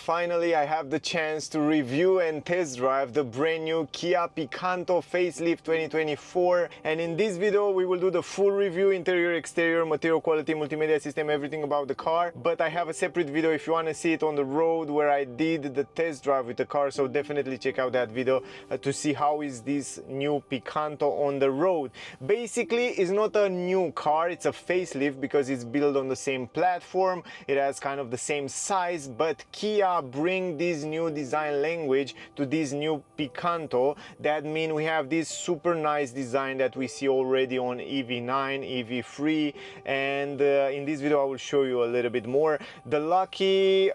Finally, I have the chance to review and test drive the brand new Kia Picanto Facelift 2024, and in this video we will do the full review, interior, exterior, material quality, multimedia system, everything about the car. But I have a separate video if you want to see it on the road where I did the test drive with the car, so definitely check out that video to see how is this new Picanto on the road. Basically, it's not a new car, it's a facelift because it's built on the same platform, it has kind of the same size, but Kia bring this new design language to this new Picanto. That means we have this super nice design that we see already on EV9, EV3, and in this video I will show you a little bit more. The lucky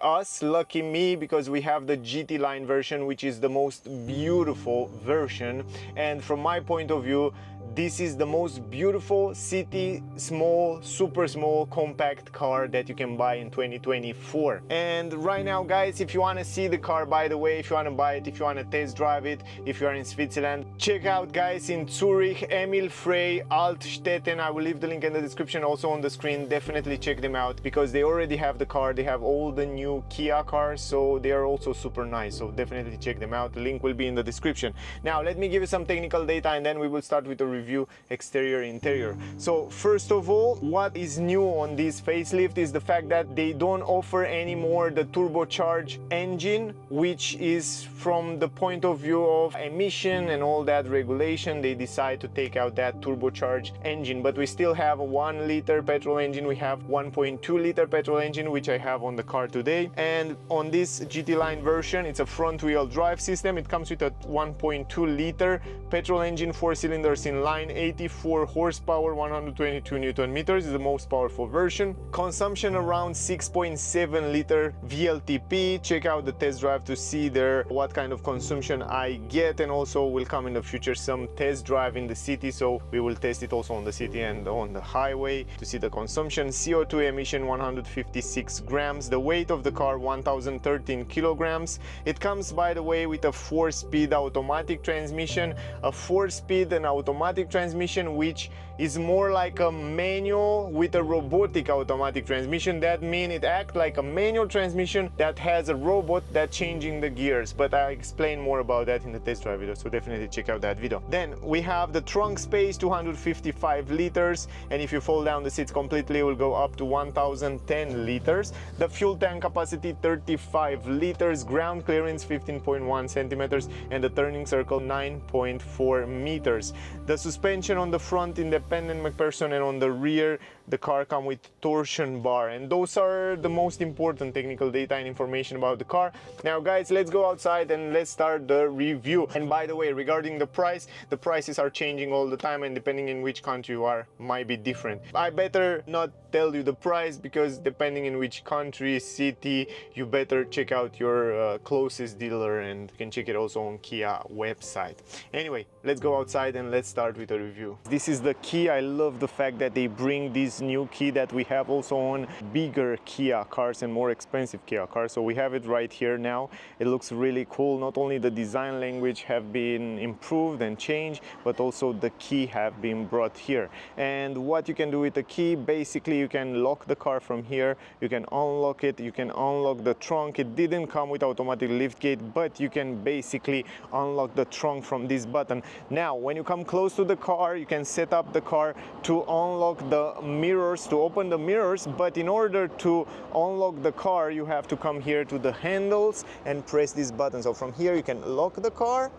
me, because we have the GT Line version, which is the most beautiful version, and from my point of view this is the most beautiful city small, super small, compact car that you can buy in 2024. And right now, guys, if you want to see the car, by the way, if you want to buy it, if you want to test drive it, if you are in Switzerland, check out, guys, in Zurich, Emil Frey, Altstetten. I will leave the link in the description, also on the screen. Definitely check them out because they already have the car. They have all the new Kia cars, so they are also super nice, so definitely check them out. The link will be in the description. Now let me give you some technical data and then we will start with the review, exterior, interior. So first of all, what is new on this facelift is the fact that they don't offer anymore the turbocharged engine, which is from the point of view of emission and all that regulation. They decide to take out that turbocharged engine, but we still have a 1 liter petrol engine. We have 1.2 liter petrol engine, which I have on the car today. And on this GT Line version, it's a front wheel drive system. It comes with a 1.2 liter petrol engine, 4 cylinders in line, 84 horsepower, 122 Newton meters, is the most powerful version. Consumption around 6.7 liter VLTP. Check out the test drive to see there what kind of consumption I get, and also will come in the future some test drive in the city, so we will test it also on the city and on the highway to see the consumption. CO2 emission 156 grams. The weight of the car 1013 kilograms. It comes, by the way, with a 4-speed automatic transmission, a 4-speed and automatic transmission, which is more like a manual with a robotic automatic transmission. That means it acts like a manual transmission that has a robot that changing the gears, but I explain more about that in the test drive video, so definitely check out that video. Then we have the trunk space, 255 liters, and if you fold down the seats completely, it will go up to 1010 liters. The fuel tank capacity 35 liters, ground clearance 15.1 centimeters, and the turning circle 9.4 meters. The suspension on the front independent McPherson, and on the rear the car comes with torsion bar, and those are the most important technical data and information about the car. Now, guys, let's go outside and let's start the review. And by the way, regarding the price, the prices are changing all the time, and depending in which country you are might be different. I better not tell you the price because depending in which country, city, you better check out your closest dealer, and you can check it also on Kia website. Anyway, let's go outside and let's start with a review. This is the key. I love the fact that they bring this new key that we have also on bigger Kia cars and more expensive Kia cars. So we have it right here now. It looks really cool. Not only the design language have been improved and changed, but also the key have been brought here. And what you can do with the key, basically you can lock the car from here, you can unlock it, you can unlock the trunk. It didn't come with automatic lift gate, but you can basically unlock the trunk from this button. Now when you come close to the car, you can set up the car to unlock the mirrors, to open the mirrors, but in order to unlock the car you have to come here to the handles and press this button. So from here you can lock the car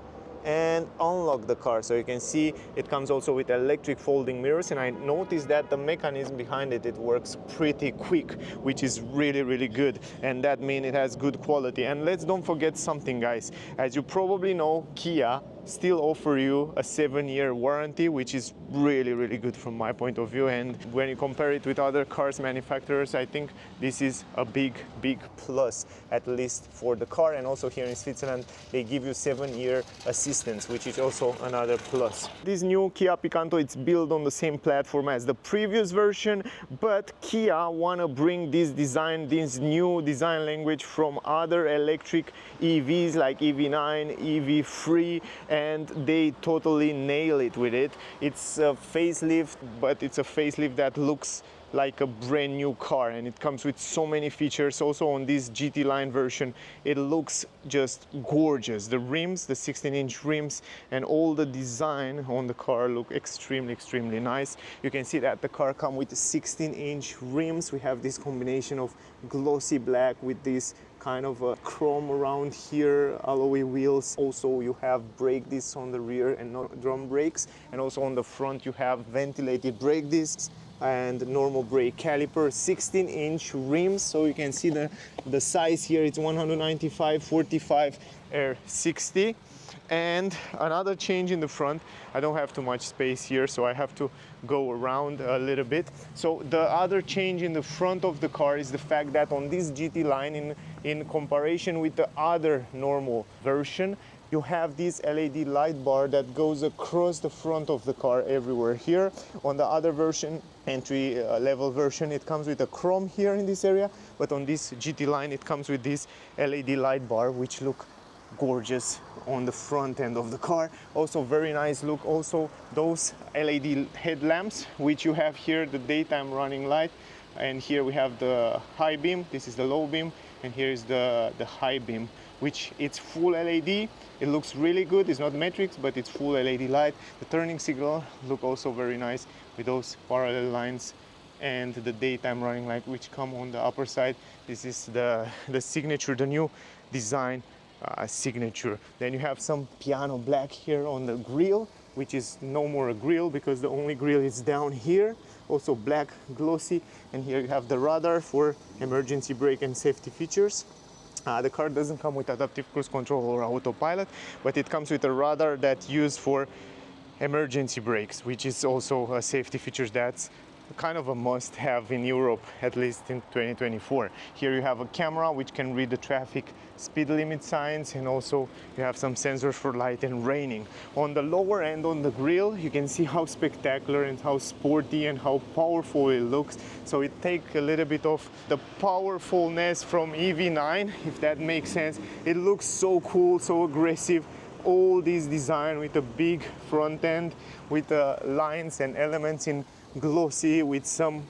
and unlock the car. So you can see it comes also with electric folding mirrors, and I noticed that the mechanism behind it, it works pretty quick, which is really good, and that means it has good quality. And let's don't forget something, guys. As you probably know, Kia still offer you a 7-year warranty, which is really good from my point of view. And when you compare it with other cars manufacturers, I think this is a big plus, at least for the car. And also here in Switzerland they give you 7-year assistance, which is also another plus. This new Kia Picanto, it's built on the same platform as the previous version, but Kia wanna bring this design, this new design language from other electric EVs like EV9, EV3, and they totally nail it with it. It's a facelift, but it's a facelift that looks like a brand new car, and it comes with so many features. Also on this GT line version, it looks just gorgeous. The rims, the 16-inch rims, and all the design on the car look extremely nice. You can see that the car comes with 16-inch rims. We have this combination of glossy black with this kind of a chrome around here, alloy wheels. Also you have brake discs on the rear and not drum brakes, and also on the front you have ventilated brake discs and normal brake caliper. 16-inch rims, so you can see the size here. It's 195/45 R60. And another change in the front, I don't have too much space here, so I have to go around a little bit. So the other change in the front of the car is the fact that on this GT line, in comparison with the other normal version, you have this LED light bar that goes across the front of the car everywhere here. On the other version, entry level version, it comes with a chrome here in this area, but on this GT line it comes with this LED light bar, which look gorgeous on the front end of the car. Also very nice look. Also those LED headlamps which you have here, the daytime running light, and here we have the high beam, this is the low beam, and here is the high beam, which it's full LED. It looks really good. It's not matrix, but it's full LED light. The turning signal look also very nice with those parallel lines, and the daytime running light which come on the upper side. This is the signature, the new design signature. Then you have some piano black here on the grille, which is no more a grille because the only grille is down here. Also black glossy, and here you have the radar for emergency brake and safety features. The car doesn't come with adaptive cruise control or autopilot, but it comes with a radar that's used for emergency brakes, which is also a safety feature that's kind of a must-have in Europe, at least in 2024. Here you have a camera which can read the traffic speed limit signs, and also you have some sensors for light and raining. On the lower end, on the grille, you can see how spectacular and how sporty and how powerful it looks. So it takes a little bit of the powerfulness from EV9, if that makes sense. It looks so cool, so aggressive. All this design with a big front end, with lines and elements in glossy, with some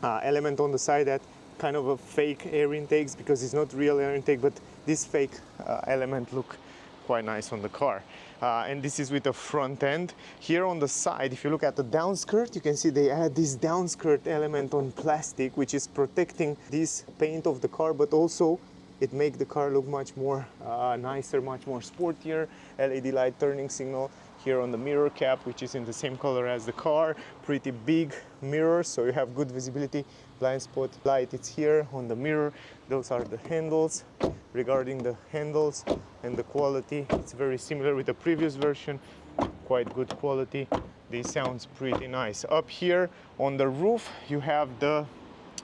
element on the side that kind of a fake air intakes, because it's not real air intake, but this fake element look quite nice on the car. And this is with the front end. Here on the side, if you look at the downskirt, you can see they add this downskirt element on plastic, which is protecting this paint of the car, but also it makes the car look much more nicer, much more sportier. LED light turning signal here on the mirror cap, which is in the same color as the car. Pretty big mirrors, so you have good visibility. Blind spot light, it's here on the mirror. Those are the handles. Regarding the handles and the quality, it's very similar with the previous version. Quite good quality. This sounds pretty nice. Up here on the roof, you have the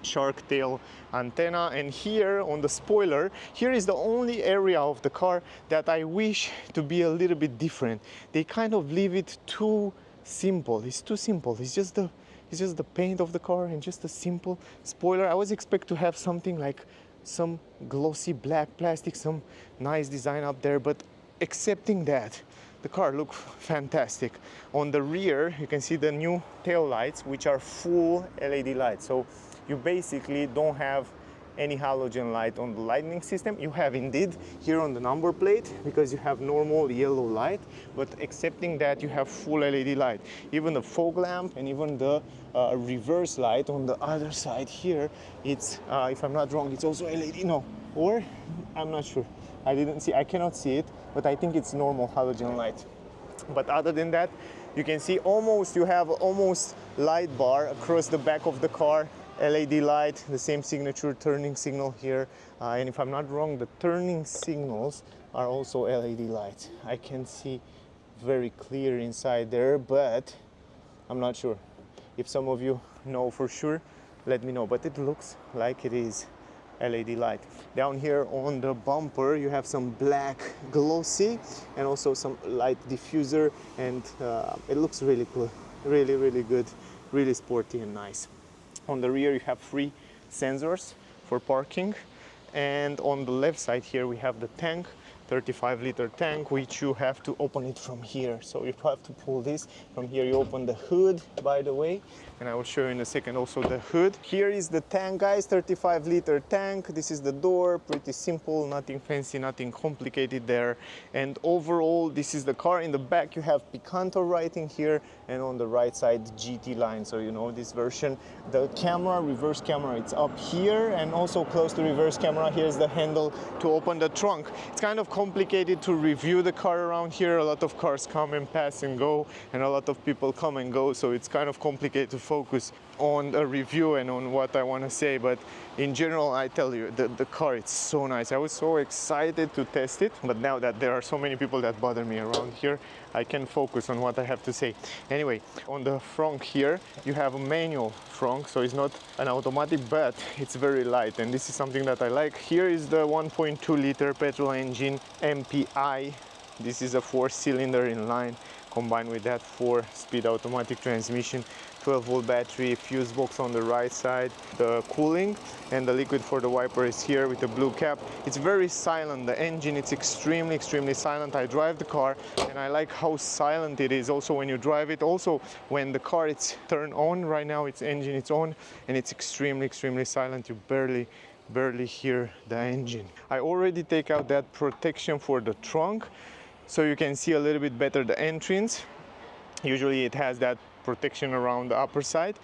shark tail antenna, and here on the spoiler, here is the only area of the car that I wish to be a little bit different. They kind of leave it too simple. It's too simple. It's just the paint of the car and just a simple spoiler. I was expect to have something like some glossy black plastic, some nice design up there, but excepting that, the car looks fantastic. On the rear, you can see the new tail lights, which are full LED lights. So you basically don't have any halogen light on the lighting system. You have indeed here on the number plate, because you have normal yellow light, but excepting that, you have full LED light. Even the fog lamp and even the reverse light on the other side here, it's if I'm not wrong, it's also LED. No, or I'm not sure. I cannot see it, but I think it's normal halogen light. But other than that, you can see you have almost light bar across the back of the car. LED light, the same signature turning signal here, and if I'm not wrong, the turning signals are also LED lights. I can see very clear inside there, but I'm not sure. If some of you know for sure, let me know, but it looks like it is LED light. Down here on the bumper, you have some black glossy and also some light diffuser, and it looks really cool, really good, really sporty and nice. On the rear, you have 3 sensors for parking, and on the left side here we have the tank. 35-liter tank, which you have to open it from here. So you have to pull this from here. You open the hood, by the way, and I will show you in a second also the hood. Here is the tank, guys, 35-liter tank. This is the door, pretty simple, nothing fancy, nothing complicated there. And overall, this is the car. In the back you have Picanto writing here, and on the right side GT Line, so you know this version. The camera, reverse camera, it's up here, and also close to reverse camera, here's the handle to open the trunk. It's kind of complicated to review the car around here. A lot of cars come and pass and go, and a lot of people come and go, so it's kind of complicated to focus on a review and on what I want to say. But in general, I tell you, the car, it's so nice. I was so excited to test it, but now that there are so many people that bother me around here, I can focus on what I have to say. Anyway, on the front here, you have a manual front, so it's not an automatic, but it's very light, and this is something that I like. Here is the 1.2-liter petrol engine MPI. This is a 4-cylinder inline, combined with that 4-speed automatic transmission, 12-volt battery, fuse box on the right side, the cooling, and the liquid for the wiper is here with the blue cap. It's very silent, the engine, it's extremely silent. I drive the car and I like how silent it is also when you drive it. Also when the car is turned on, right now its engine is on, and it's extremely silent. You barely hear the engine. I already take out that protection for the trunk, so you can see a little bit better the entrance. Usually it has that protection around the upper side.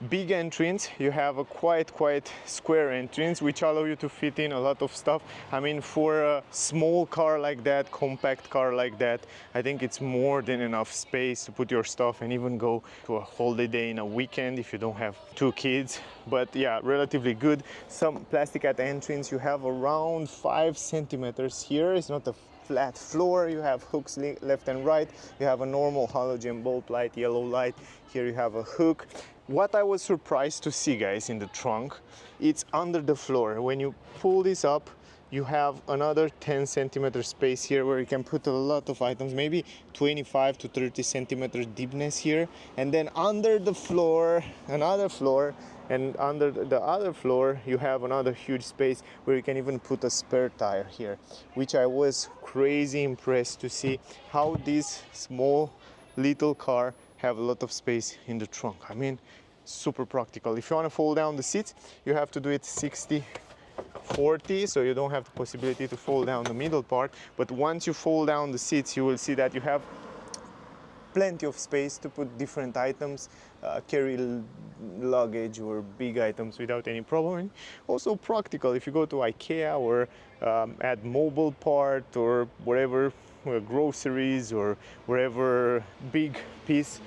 Big entrance, you have a quite square entrance, which allow you to fit in a lot of stuff. I mean, for a small car like that, compact car like that, I think it's more than enough space to put your stuff and even go to a holiday in a weekend if you don't have 2 kids. But yeah, relatively good. Some plastic at the entrance. You have around 5 centimeters here. It's not a flat floor. You have hooks left and right. You have a normal halogen bulb light, yellow light. Here you have a hook. What I was surprised to see, guys, in the trunk, it's under the floor. When you pull this up, you have another 10 centimeter space here where you can put a lot of items, maybe 25 to 30 centimeter deepness here. And then under the floor, another floor, and under the other floor, you have another huge space where you can even put a spare tire here, which I was crazy impressed to see how this small little car have a lot of space in the trunk. I mean, super practical. If you want to fold down the seats, you have to do it 60-40, so you don't have the possibility to fold down the middle part. But once you fold down the seats, you will see that you have plenty of space to put different items, carry luggage or big items without any problem. And also practical if you go to IKEA or add mobile part or whatever, groceries or wherever big piece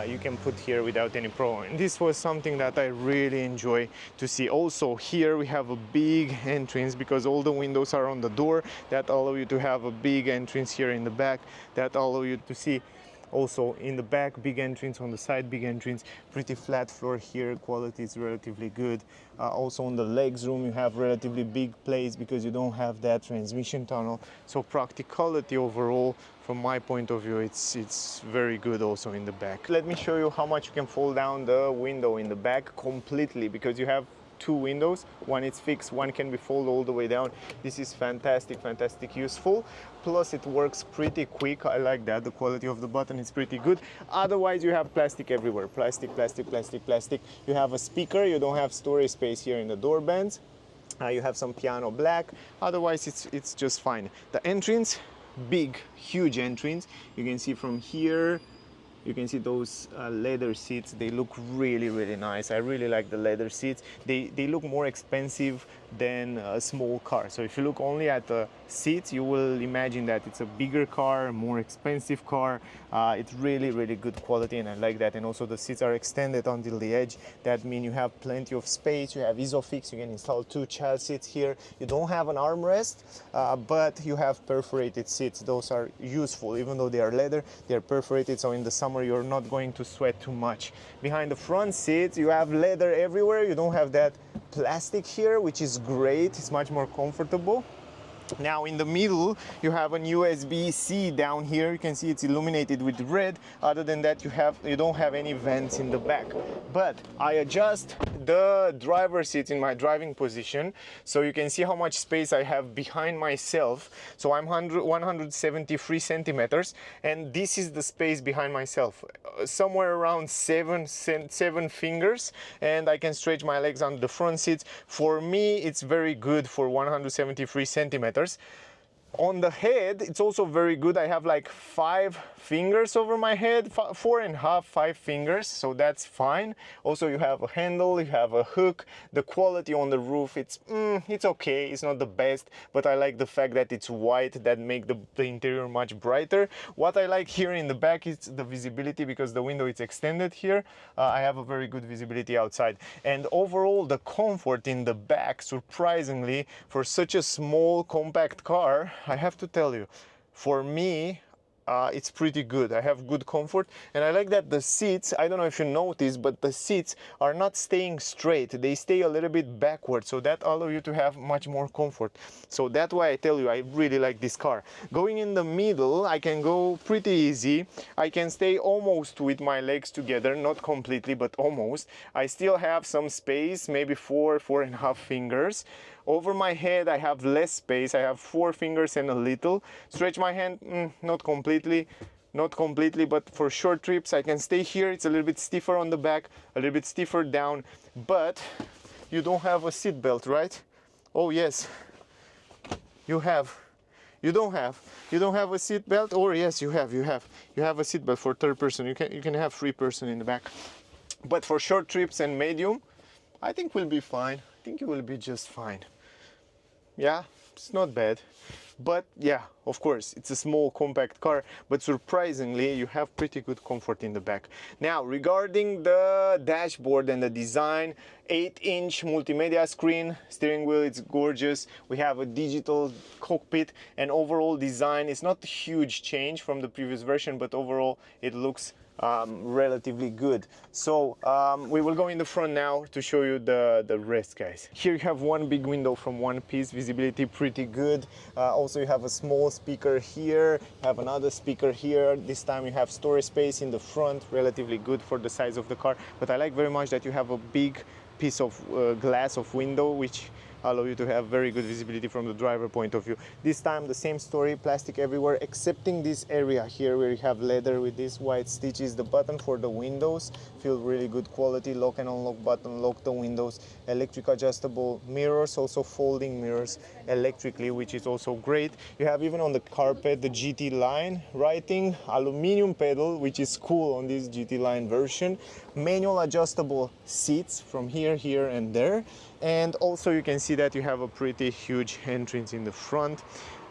you can put here without any problem. And this was something that I really enjoy to see. Also here we have a big entrance because all the windows are on the door that allow you to have a big entrance here in the back that allow you to see. Also in the back, big entrance, on the side, big entrance, pretty flat floor here, quality is relatively good. Also on the legs room, you have relatively big place because you don't have that transmission tunnel. So practicality overall, from my point of view, it's very good also in the back. Let me show you how much you can fold down the window in the back completely, because you have 2 windows, one is fixed, one can be folded all the way down. This is fantastic useful, plus it works pretty quick. I like that the quality of the button is pretty good. Otherwise you have plastic everywhere, plastic. You have a speaker, you don't have storage space here in the door bands. You have some piano black, otherwise it's just fine. The entrance, big, huge entrance. You can see from here, you can see those leather seats. They look really nice. I really like the leather seats. They look more expensive than a small car. So if you look only at the seats, you will imagine that it's a bigger car, more expensive car. It's really good quality, and I like that. And also the seats are extended until the edge. That means you have plenty of space. You have Isofix. You can install 2 child seats here. You don't have an armrest, but you have perforated seats. Those are useful. Even though they are leather, they are perforated, so in the summer you're not going to sweat too much. Behind the front seats, you have leather everywhere. You don't have that plastic here, which is great. It's much more comfortable. Now in the middle you have an USB-C down here. You can see it's illuminated with red. Other than that, you don't have any vents in the back. But I adjust the driver seat in my driving position, so you can see how much space I have behind myself. So I'm 173 centimeters, and this is the space behind myself, somewhere around seven fingers, and I can stretch my legs on the front seats. For me, it's very good for 173 centimeters. On the head, it's also very good. I have like 5 fingers over my head, 4.5, 5 fingers, so that's fine. Also, you have a handle, you have a hook. The quality on the roof, it's okay. It's not the best, but I like the fact that it's white. That make the interior much brighter. What I like here in the back is the visibility, because the window is extended here. I have a very good visibility outside, and overall the comfort in the back, surprisingly, for such a small compact car, I have to tell you, for me, it's pretty good. I have good comfort, and I like that the seats, I don't know if you noticed, but the seats are not staying straight. They stay a little bit backward, so that allows you to have much more comfort. So that's why I tell you, I really like this car. Going in the middle, I can go pretty easy. I can stay almost with my legs together, not completely, but almost. I still have some space, maybe 4.5 fingers. Over my head, I have less space. I have 4 fingers and a little. Stretch my hand, not completely, but for short trips, I can stay here. It's a little bit stiffer on the back, a little bit stiffer down, but you don't have a seat belt, right? Oh yes, you have. You don't have a seat belt, or yes, you have a seat belt for third person. You can have 3 person in the back, but for short trips and medium, I think we'll be fine. I think you will be just fine. Yeah, it's not bad. But yeah, of course, it's a small compact car, but surprisingly, you have pretty good comfort in the back. Now, regarding the dashboard and the design, 8-inch multimedia screen, steering wheel, it's gorgeous. We have a digital cockpit, and overall design is not a huge change from the previous version, but overall it looks relatively good. So we will go in the front now to show you the rest, guys. Here you have one big window from one piece, visibility pretty good. Also, you have a small speaker here, you have another speaker here. This time you have storage space in the front, relatively good for the size of the car. But I like very much that you have a big piece of glass of window, which allow you to have very good visibility from the driver point of view. This time the same story, plastic everywhere, excepting this area here where you have leather with these white stitches. The button for the windows feel really good quality. Lock and unlock button, lock the windows. Electric adjustable mirrors, also folding mirrors electrically, which is also great. You have even on the carpet the GT Line writing, aluminum pedal, which is cool on this GT Line version. Manual adjustable seats from here, here and there. And also you can see that you have a pretty huge entrance in the front.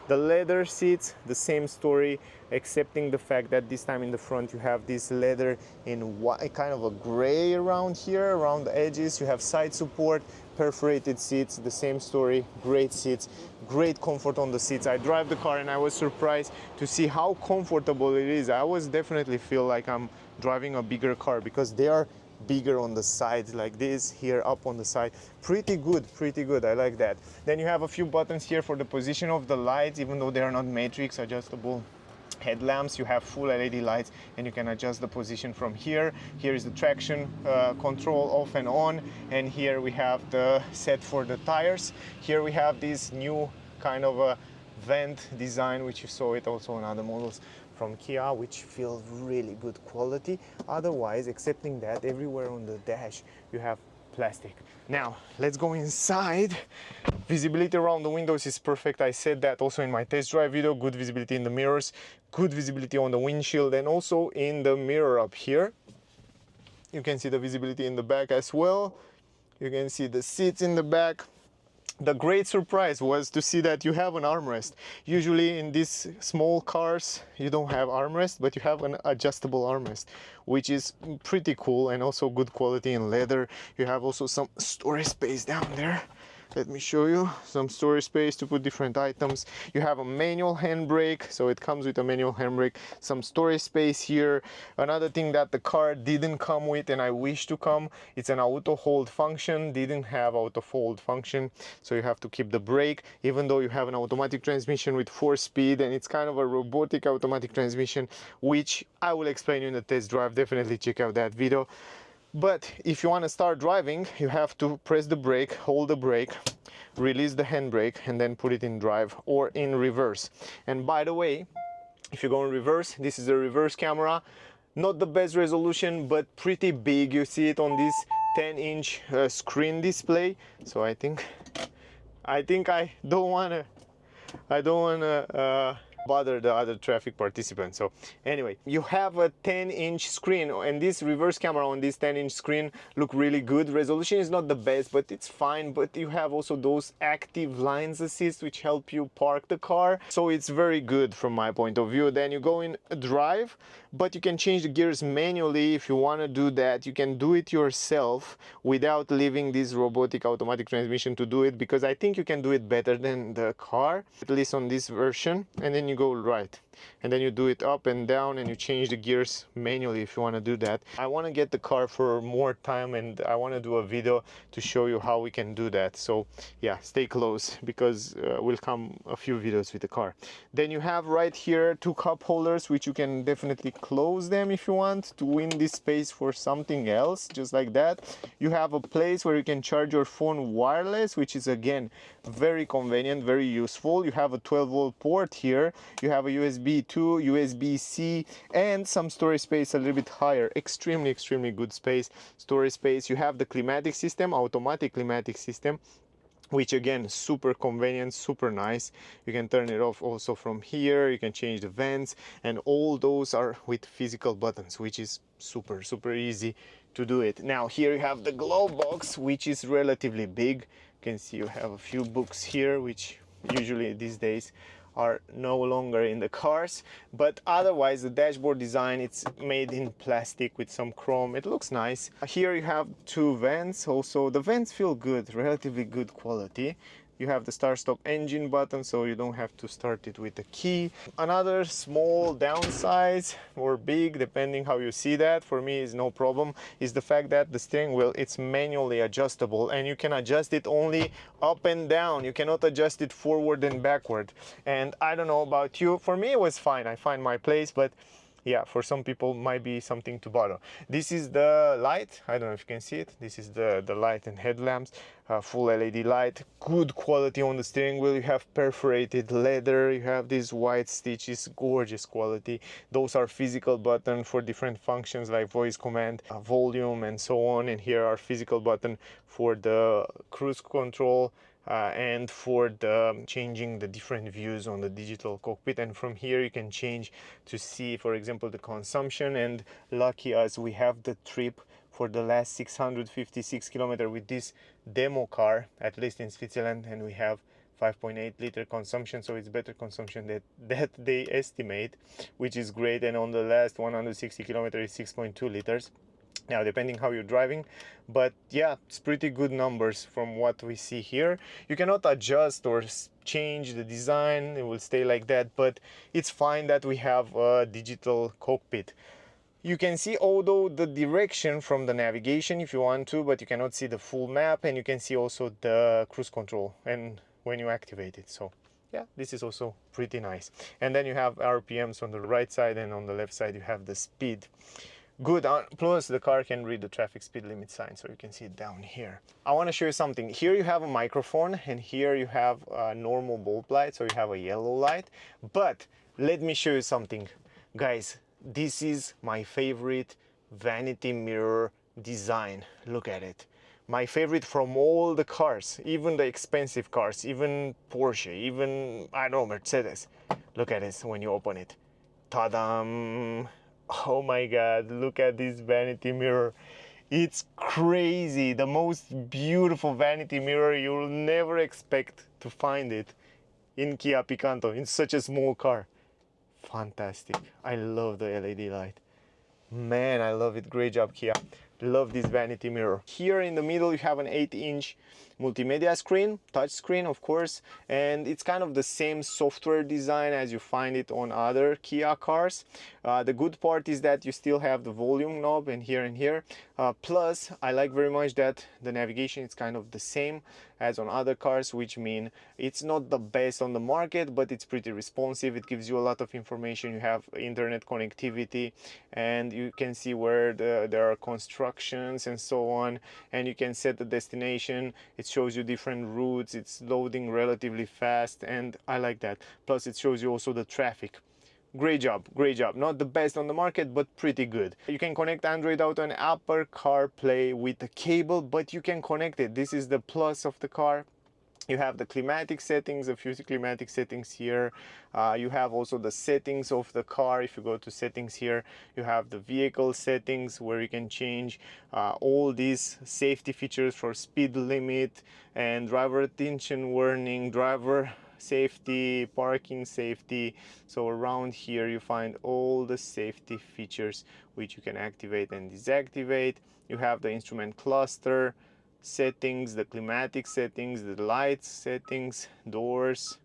The leather seats, the same story, excepting the fact that this time in the front you have this leather in white, kind of a gray around here, around the edges. You have side support, perforated seats, the same story, great seats, great comfort on the seats. I drive the car and I was surprised to see how comfortable it is. I was definitely feel like I'm driving a bigger car, because they are bigger on the sides like this, here up on the side. Pretty good, I like that. Then you have a few buttons here for the position of the lights, even though they are not matrix adjustable headlamps. You have full LED lights, and you can adjust the position from here. Here is the traction control off and on, and here we have the set for the tires. Here we have this new kind of a vent design, which you saw it also on other models from Kia, which feels really good quality. Otherwise, excepting that, everywhere on the dash you have plastic. Now let's go inside. Visibility around the windows is perfect. I said that also in my test drive video. Good visibility in the mirrors, good visibility on the windshield, and also in the mirror up here. You can see the visibility in the back as well. You can see the seats in the back. The great surprise was to see that you have an armrest. Usually in these small cars you don't have armrest, but you have an adjustable armrest, which is pretty cool, and also good quality in leather. You have also some storage space down there. Let me show you some storage space to put different items. You have a manual handbrake, so it comes with a manual handbrake. Some storage space here. Another thing that the car didn't come with and I wish to come, it's an auto hold function. Didn't have auto hold function, so you have to keep the brake, even though you have an automatic transmission with 4-speed, and it's kind of a robotic automatic transmission, which I will explain you in the test drive. Definitely check out that video. But if you want to start driving, you have to press the brake, hold the brake, release the handbrake, and then put it in drive or in reverse. And by the way, if you go in reverse, this is a reverse camera. Not the best resolution, but pretty big. You see it on this 10-inch screen display. So I think I don't wanna bother the other traffic participants. So anyway, you have a 10-inch screen, and this reverse camera on this 10-inch screen look really good. Resolution is not the best, but it's fine. But you have also those active lines assist which help you park the car, so it's very good from my point of view. Then you go in drive, but you can change the gears manually. If you want to do that, you can do it yourself without leaving this robotic automatic transmission to do it, because I think you can do it better than the car, at least on this version. And then you go right, and then you do it up and down, and you change the gears manually if you want to do that. I want to get the car for more time, and I want to do a video to show you how we can do that. So yeah, stay close, because will come a few videos with the car. Then you have right here 2 cup holders, which you can definitely close them if you want to win this space for something else, just like that. You have a place where you can charge your phone wireless, which is again very convenient, very useful. You have a 12-volt port here. You have a USB 2, USB-C, and some storage space a little bit higher. Extremely good space, storage space. You have the climatic system, automatic climatic system, which again, super convenient, super nice. You can turn it off also from here. You can change the vents, and all those are with physical buttons, which is super easy to do it. Now here you have the glove box, which is relatively big. You can see you have a few books here, which usually these days are no longer in the cars. But otherwise, the dashboard design, it's made in plastic with some chrome. It looks nice. Here you have 2 vents. Also the vents feel good, relatively good quality. You have the start stop engine button, so you don't have to start it with a key. Another small downside, or big, depending how you see that, for me is no problem, is the fact that the steering wheel, it's manually adjustable, and you can adjust it only up and down. You cannot adjust it forward and backward. And I don't know about you, for me it was fine. I find my place, but yeah, for some people might be something to bother. This is the light. I don't know if you can see it. This is the light and headlamps, full LED light. Good quality on the steering wheel. You have perforated leather. You have these white stitches, gorgeous quality. Those are physical buttons for different functions like voice command, volume, and so on. And here are physical button for the cruise control, and for the changing the different views on the digital cockpit. And from here you can change to see, for example, the consumption. And lucky us, we have the trip for the last 656 kilometers with this demo car, at least in Switzerland, and we have 5.8 liter consumption, so it's better consumption that they estimate, which is great. And on the last 160 kilometers is 6.2 liters. Now, depending how you're driving, but yeah, it's pretty good numbers from what we see here. You cannot adjust or change the design, it will stay like that, but it's fine that we have a digital cockpit. You can see although the direction from the navigation if you want to, but you cannot see the full map, and you can see also the cruise control and when you activate it. So yeah, this is also pretty nice. And then you have RPMs on the right side, and on the left side you have the speed. Good, plus the car can read the traffic speed limit sign, so you can see it down here. I want to show you something. Here you have a microphone, and here you have a normal bulb light, so you have a yellow light. But let me show you something. Guys, this is my favorite vanity mirror design. Look at it. My favorite from all the cars, even the expensive cars, even Porsche, even, I don't know, Mercedes. Look at this when you open it. Ta-da! Oh my god, look at this vanity mirror. It's crazy. The most beautiful vanity mirror. You'll never expect to find it in Kia Picanto, in such a small car. Fantastic. I love the LED light. Man, I love it. Great job, Kia. Love this vanity mirror. Here in the middle you have an 8-inch multimedia screen, touch screen of course, and it's kind of the same software design as you find it on other Kia cars. The good part is that you still have the volume knob and here. Plus I like very much that the navigation is kind of the same as on other cars, which mean it's not the best on the market, but it's pretty responsive. It gives you a lot of information. You have internet connectivity and you can see where there are constructions and so on, and you can set the destination. It shows you different routes. It's loading relatively fast and I like that. Plus it shows you also the traffic. Great job, great job. Not the best on the market, but pretty good. You can connect Android Auto and Apple CarPlay with a cable, but you can connect it. This is the plus of the car. You have the climatic settings, a few climatic settings here. You have also the settings of the car. If you go to settings here, you have the vehicle settings where you can change all these safety features for speed limit and driver attention warning, driver safety, parking safety. So around here you find all the safety features which you can activate and deactivate. You have the instrument cluster settings, the climatic settings, the lights settings, doors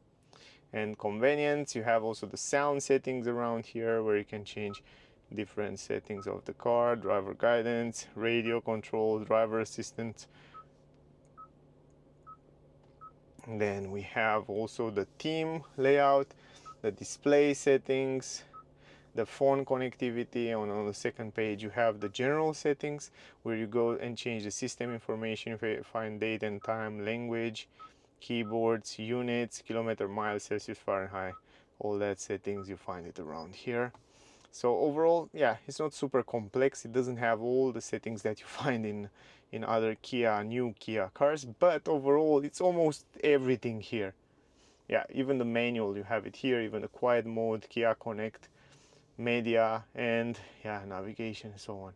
and convenience. You have also the sound settings around here where you can change different settings of the car, driver guidance, radio control, driver assistant. And then we have also the theme layout, the display settings, the phone connectivity. On the second page you have the general settings where you go and change the system information, find date and time, language, keyboards, units, kilometer, miles, Celsius, Fahrenheit, all that settings. You find it around here. So overall, yeah, it's not super complex. It doesn't have all the settings that you find in other new Kia cars, but overall it's almost everything here. Yeah, even the manual, you have it here, even the quiet mode, Kia Connect, media, and yeah, navigation and so on.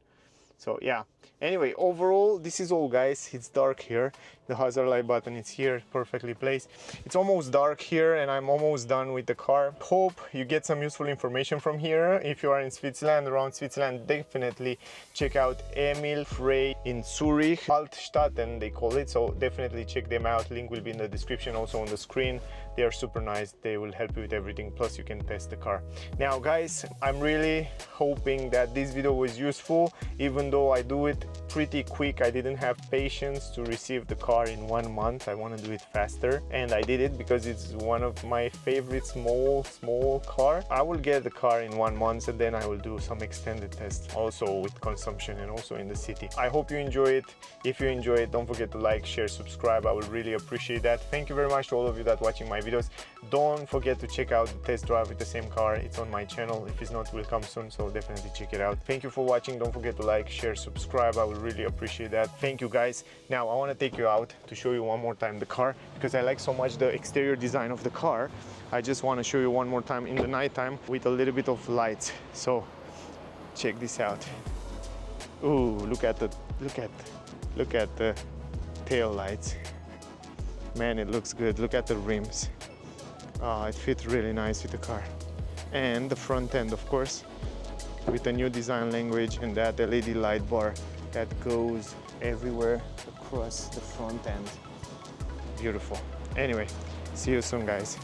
So yeah, anyway, overall this is all, guys. It's dark here. The hazard light button is here, perfectly placed. It's almost dark here and I'm almost done with the car. Hope you get some useful information from here. If you are in Switzerland, around Switzerland, definitely check out Emil Frey in Zurich, Altstatten they call it, so definitely check them out. Link will be in the description, also on the screen. They are super nice. They will help you with everything, plus you can test the car. Now guys, I'm really hoping that this video was useful. Even though I do it pretty quick, I didn't have patience to receive the car in 1 month. I want to do it faster, and I did it because it's one of my favorite small car. I will get the car in 1 month and then I will do some extended tests also with consumption and also in the city. I hope you enjoy it. If you enjoy it, don't forget to like, share, subscribe. I would really appreciate that. Thank you very much to all of you that watching my videos. Don't forget to check out the test drive with the same car. It's on my channel. If it's not, it will come soon, so definitely check it out. Thank you for watching. Don't forget to like, share, subscribe. I would really appreciate that. Thank you, guys. Now I want to take you out to show you one more time the car, because I like so much the exterior design of the car. I just want to show you one more time in the nighttime with a little bit of lights. So check this out. Ooh, look at the tail lights. Man, it looks good. Look at the rims. It fits really nice with the car. And the front end, of course, with the new design language and that LED light bar that goes everywhere across the front end. Beautiful. Anyway, see you soon, guys.